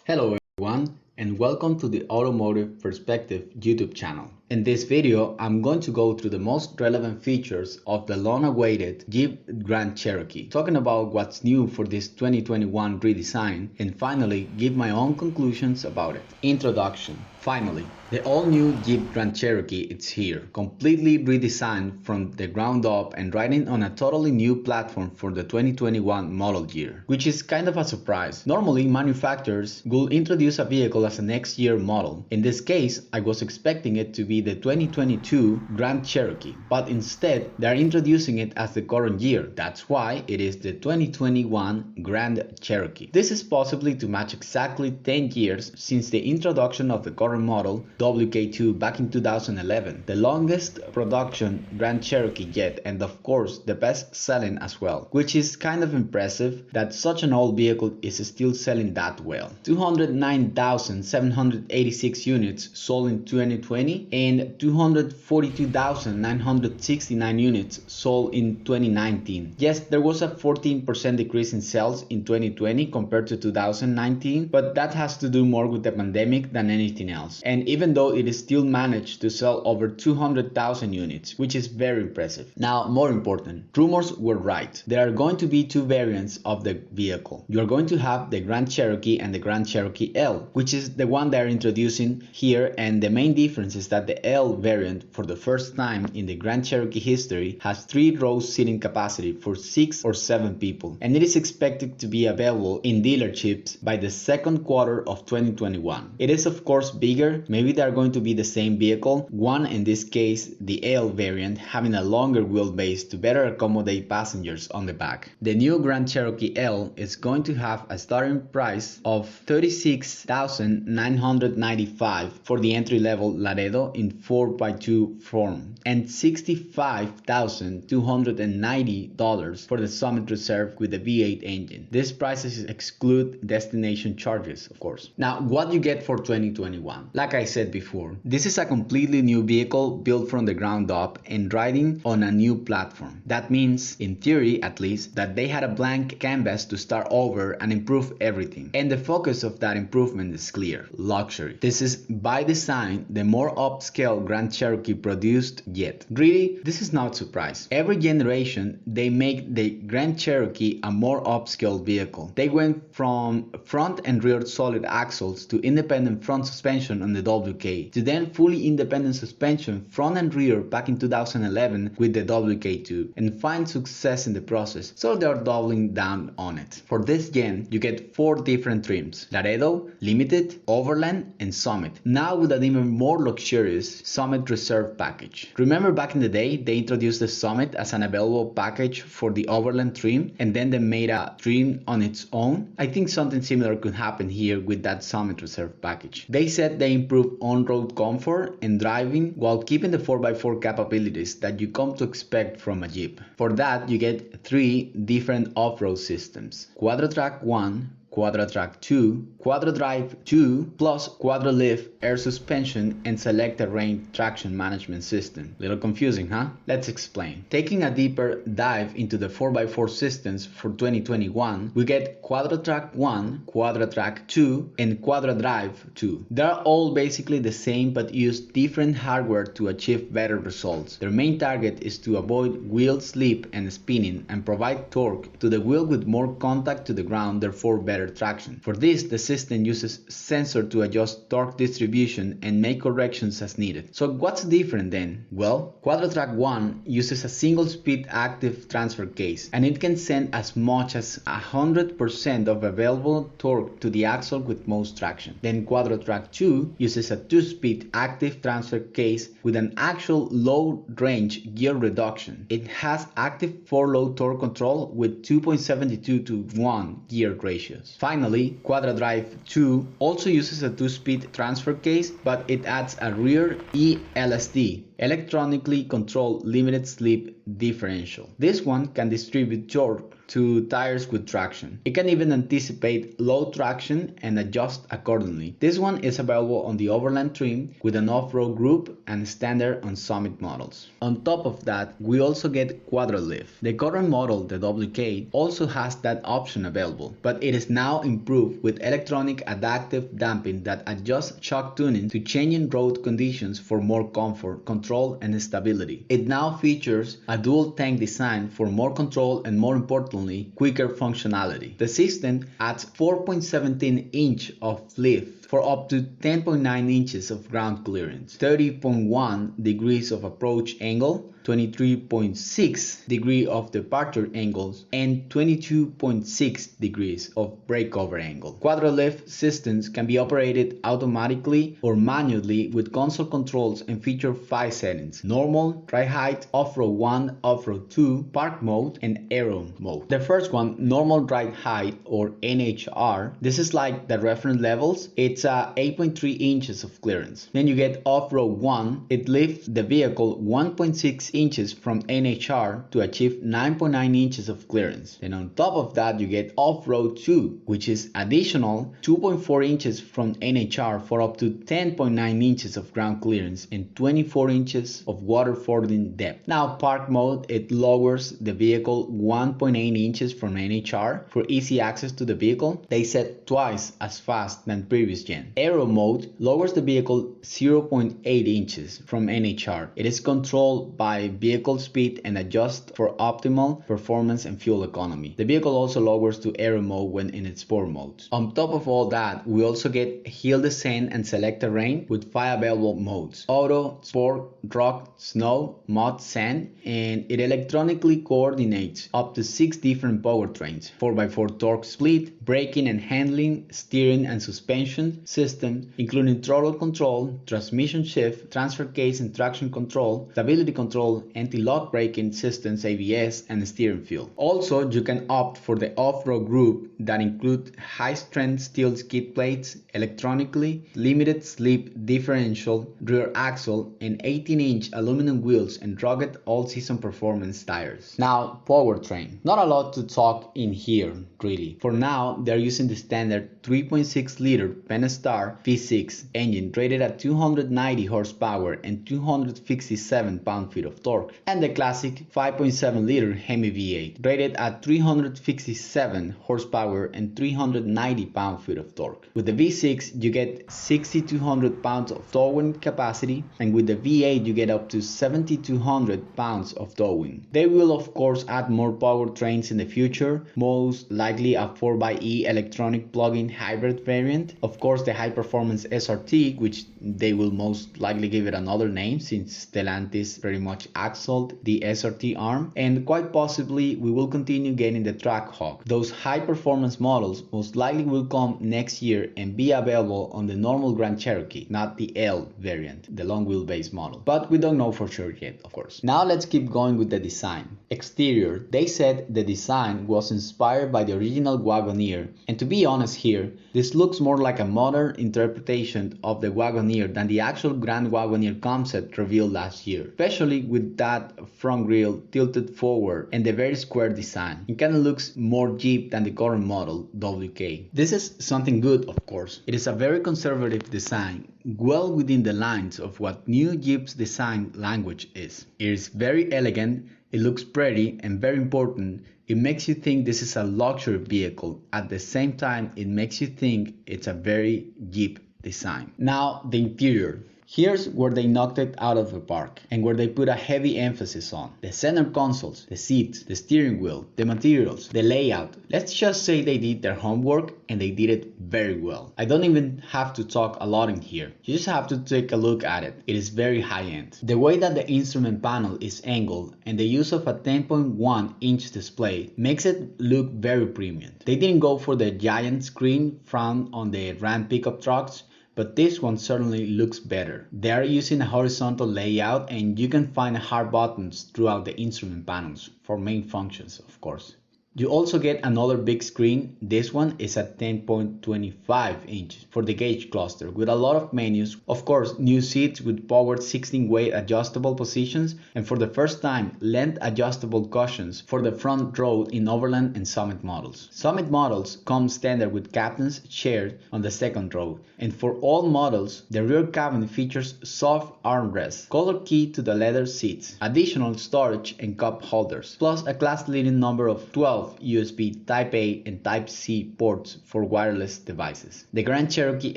Hello everyone and welcome to the Automotive Perspective YouTube channel. In this video, I'm going to go through the most relevant features of the long-awaited Jeep Grand Cherokee, talking about what's new for this 2021 redesign, and finally give my own conclusions about it. Introduction. Finally, the all-new Jeep Grand Cherokee is here, completely redesigned from the ground up and riding on a totally new platform for the 2021 model year, which is kind of a surprise. Normally, manufacturers will introduce a vehicle as a next year model. In this case, I was expecting it to be the 2022 Grand Cherokee, but instead they are introducing it as the current year. That's why it is the 2021 Grand Cherokee. This is possibly to match exactly 10 years since the introduction of the current model WK2 back in 2011, the longest production Grand Cherokee yet, and of course the best selling as well, which is kind of impressive that such an old vehicle is still selling that well. 209,786 units sold in 2020 and 242,969 units sold in 2019. Yes, there was a 14% decrease in sales in 2020 compared to 2019, but that has to do more with the pandemic than anything else. And even though it is still managed to sell over 200,000 units, which is very impressive. Now, more important, rumors were right. There are going to be two variants of the vehicle. You are going to have the Grand Cherokee and the Grand Cherokee L, which is the one they are introducing here, and the main difference is that the L variant, for the first time in the Grand Cherokee history, has 3 rows seating capacity for 6 or 7 people, and it is expected to be available in dealerships by the second quarter of 2021. It is of course bigger. Maybe they are going to be the same vehicle, one in this case the L variant having a longer wheelbase to better accommodate passengers on the back. The new Grand Cherokee L is going to have a starting price of $36,995 for the entry-level Laredo in 4x2 form and $65,290 for the Summit Reserve with the V8 engine. These prices exclude destination charges, of course. Now, what you get for 2021? Like I said before, this is a completely new vehicle built from the ground up and riding on a new platform. That means, in theory at least, that they had a blank canvas to start over and improve everything. And the focus of that improvement is clear: luxury. This is by design the more upscale Grand Cherokee produced yet. Really, this is not a surprise. Every generation they make the Grand Cherokee a more upscale vehicle. They went from front and rear solid axles to independent front suspension on the WK, to then fully independent suspension front and rear back in 2011 with the WK2, and find success in the process, so they are doubling down on it. For this gen, you get 4 different trims: Laredo, Limited, Overland, and Summit, now with an even more luxurious Summit Reserve package. Remember back in the day, they introduced the Summit as an available package for the Overland trim, and then they made a trim on its own? I think something similar could happen here with that Summit Reserve package. They said they improve on-road comfort and driving while keeping the 4x4 capabilities that you come to expect from a Jeep. For that, you get 3 different off-road systems: QuadraTrack 1, QuadraTrack 2, QuadraDrive 2, plus QuadraLift air suspension and Select Terrain traction management system. Little confusing, huh? Let's explain. Taking a deeper dive into the 4x4 systems for 2021, we get QuadraTrack 1, QuadraTrack 2, and QuadraDrive 2. They're all basically the same but use different hardware to achieve better results. Their main target is to avoid wheel slip and spinning and provide torque to the wheel with more contact to the ground, therefore better traction. For this, the system uses sensor to adjust torque distribution and make corrections as needed. So what's different then? Well, QuadraTrack 1 uses a single speed active transfer case, and it can send as much as 100% of available torque to the axle with most traction. Then QuadraTrack 2 uses a 2-speed active transfer case with an actual low range gear reduction. It has active 4-low torque control with 2.72:1 gear ratios. Finally, QuadraDrive 2 also uses a 2-speed transfer case, but it adds a rear ELSD, electronically controlled limited slip differential. This one can distribute torque to tires with traction. It can even anticipate low traction and adjust accordingly. This one is available on the Overland trim with an off-road group and standard on Summit models. On top of that, we also get Quadrolift. The current model, the WK, also has that option available, but it is now improved with electronic adaptive damping that adjusts shock tuning to changing road conditions for more comfort, control, and stability. It now features a dual tank design for more control and, more importantly, quicker functionality. The system adds 4.17 inch of lift for up to 10.9 inches of ground clearance, 30.1 degrees of approach angle, 23.6 degree of departure angles, and 22.6 degrees of breakover angle. Quadrolift systems can be operated automatically or manually with console controls and feature 5 settings: normal, ride height, off-road 1, off-road 2, park mode, and aero mode. The first one, normal ride height or NHR, this is like the reference levels. It's 8.3 inches of clearance. Then you get off-road 1, it lifts the vehicle 1.6 inches from NHR to achieve 9.9 inches of clearance. Then on top of that you get off-road 2, which is additional 2.4 inches from NHR for up to 10.9 inches of ground clearance and 24 inches of water fording depth. Now park mode, it lowers the vehicle 1.8 inches from NHR for easy access to the vehicle. They said twice as fast than previous gen. Aero mode lowers the vehicle 0.8 inches from NHR. It is controlled by vehicle speed and adjusts for optimal performance and fuel economy. The vehicle also lowers to aero mode when in its sport modes. On top of all that, we also get hill descent and select terrain with 5 available modes: auto, sport, rock, snow, mud, sand, and it electronically coordinates up to 6 different powertrains: 4x4 torque split, braking and handling, steering and suspension systems, including throttle control, transmission shift, transfer case and traction control, stability control, anti-lock braking systems, ABS, and steering wheel. Also, you can opt for the off-road group that include high-strength steel skid plates, electronically limited slip differential, rear axle, and 18-inch aluminum wheels and rugged all-season performance tires. Now, powertrain. Not a lot to talk in here, really. For now, they're using the standard 3.6-liter Pentastar V6 engine rated at 290 horsepower and 257 pound-feet of torque, and the classic 5.7-liter Hemi V8 rated at 357 horsepower and 390 pound-feet of torque. With the V6 you get 6,200 pounds of towing capacity, and with the V8 you get up to 7,200 pounds of towing. They will of course add more powertrains in the future, most likely a 4xe electronic plug-in hybrid variant, of course the high-performance SRT, which they will most likely give it another name since Stellantis pretty much axled the SRT arm, and quite possibly we will continue getting the Trackhawk. Those high-performance models most likely will come next year and be available on the normal Grand Cherokee, not the L variant, the long wheelbase model, but we don't know for sure yet, of course. Now let's keep going with the design. Exterior, they said the design was inspired by the original Wagoneer, and to be honest here, this looks more like a modern interpretation of the Wagoneer than the actual Grand Wagoneer concept revealed last year, especially with that front grille tilted forward and the very square design. It kinda looks more Jeep than the current model WK. This is something good, of course. It is a very conservative design, well within the lines of what new Jeep's design language is. It is very elegant, it looks pretty, and very important, it makes you think this is a luxury vehicle. At the same time, it makes you think it's a very Jeep design. Now, the interior. Here's where they knocked it out of the park and where they put a heavy emphasis on the center consoles, the seats, the steering wheel, the materials, the layout. Let's just say they did their homework and they did it very well. I don't even have to talk a lot in here. You just have to take a look at it. It is very high-end. The way that the instrument panel is angled and the use of a 10.1-inch display makes it look very premium. They didn't go for the giant screen found on the Ram pickup trucks, but this one certainly looks better. They are using a horizontal layout and you can find hard buttons throughout the instrument panels for main functions, of course. You also get another big screen. This one is at 10.25 inches for the gauge cluster with a lot of menus. Of course, new seats with powered 16-way adjustable positions, and for the first time, length adjustable cushions for the front row in Overland and Summit models. Summit models come standard with captain's chairs on the second row, and for all models, the rear cabin features soft armrests, color key to the leather seats, additional storage and cup holders, plus a class-leading number of 12 USB Type-A and Type-C ports for wireless devices. The Grand Cherokee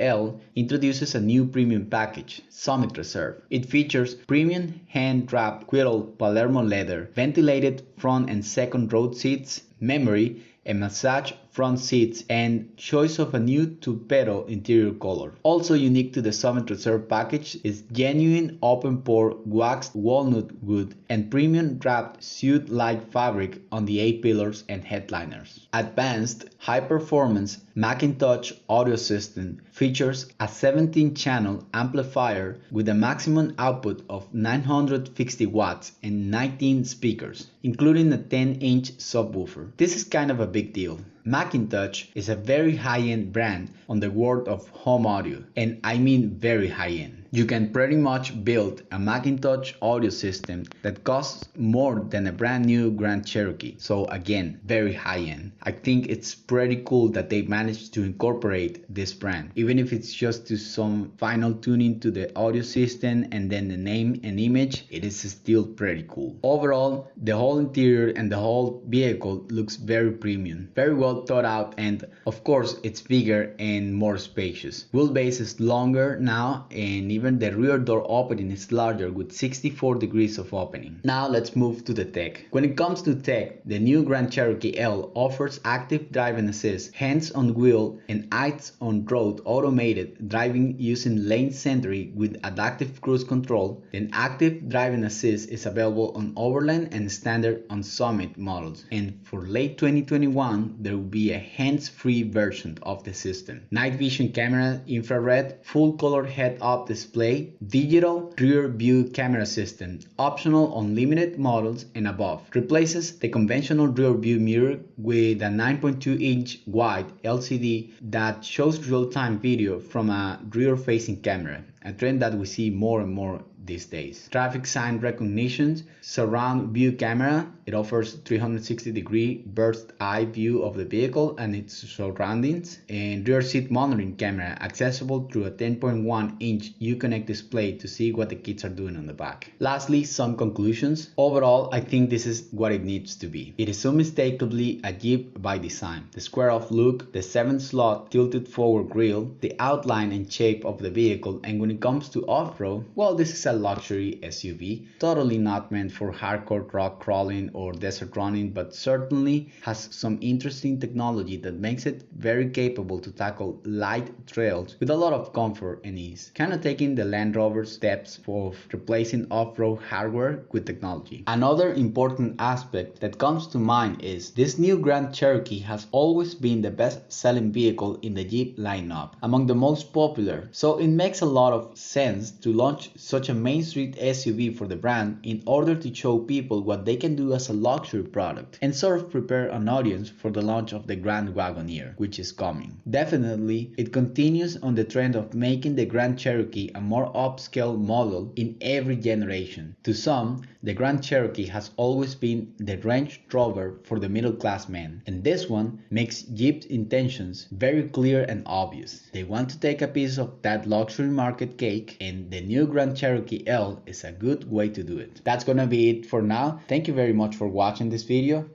L introduces a new premium package, Summit Reserve. It features premium hand-wrapped Quill Palermo leather, ventilated front and second row seats, memory, a massage front seats, and choice of a new Tupero interior color. Also unique to the Summit Reserve package is genuine open-pore waxed walnut wood and premium wrapped suede-like fabric on the A-pillars and headliners. Advanced high-performance Macintosh audio system features a 17-channel amplifier with a maximum output of 960 watts and 19 speakers, including a 10-inch subwoofer. This is kind of a big deal. Macintosh is a very high-end brand on the world of home audio, and I mean very high-end. You can pretty much build a Macintosh audio system that costs more than a brand new Grand Cherokee, so again, very high-end. I think it's pretty cool that they managed to incorporate this brand, even if it's just to some final tuning to the audio system and then the name and image, it is still pretty cool. Overall, the whole interior and the whole vehicle looks very premium, very well thought out, and of course it's bigger and more spacious. Wheelbase is longer now, and even the rear door opening is larger with 64 degrees of opening. Now let's move to the tech. When it comes to tech, the new Grand Cherokee L offers active driving assist, hands on wheel and eyes on road automated driving using lane centering with adaptive cruise control. Then active driving assist is available on Overland and standard on Summit models. And for late 2021, there will be a hands-free version of the system. Night vision camera, infrared, full color head-up display, digital rear view camera system, optional on limited models and above. Replaces the conventional rear view mirror with a 9.2-inch wide LCD that shows real-time video from a rear-facing camera, a trend that we see more and more these days. Traffic sign recognition, surround view camera. It offers 360-degree bird's eye view of the vehicle and its surroundings, and rear seat monitoring camera accessible through a 10.1-inch Uconnect display to see what the kids are doing on the back. Lastly, some conclusions. Overall, I think this is what it needs to be. It is unmistakably a Jeep by design. The square-off look, the 7-slot tilted forward grille, the outline and shape of the vehicle, and when it comes to off-road, well, this is a luxury SUV, totally not meant for hardcore rock crawling or desert running, but certainly has some interesting technology that makes it very capable to tackle light trails with a lot of comfort and ease, kind of taking the Land Rover steps of replacing off-road hardware with technology. Another important aspect that comes to mind is this new Grand Cherokee has always been the best-selling vehicle in the Jeep lineup, among the most popular, so it makes a lot of sense to launch such a Main Street SUV for the brand in order to show people what they can do as a luxury product and sort of prepare an audience for the launch of the Grand Wagoneer, which is coming. Definitely, it continues on the trend of making the Grand Cherokee a more upscale model in every generation. To some, the Grand Cherokee has always been the Range Rover for the middle class man, and this one makes Jeep's intentions very clear and obvious. They want to take a piece of that luxury market cake, and the new Grand Cherokee L is a good way to do it. That's gonna be it for now. Thank you very much for watching this video.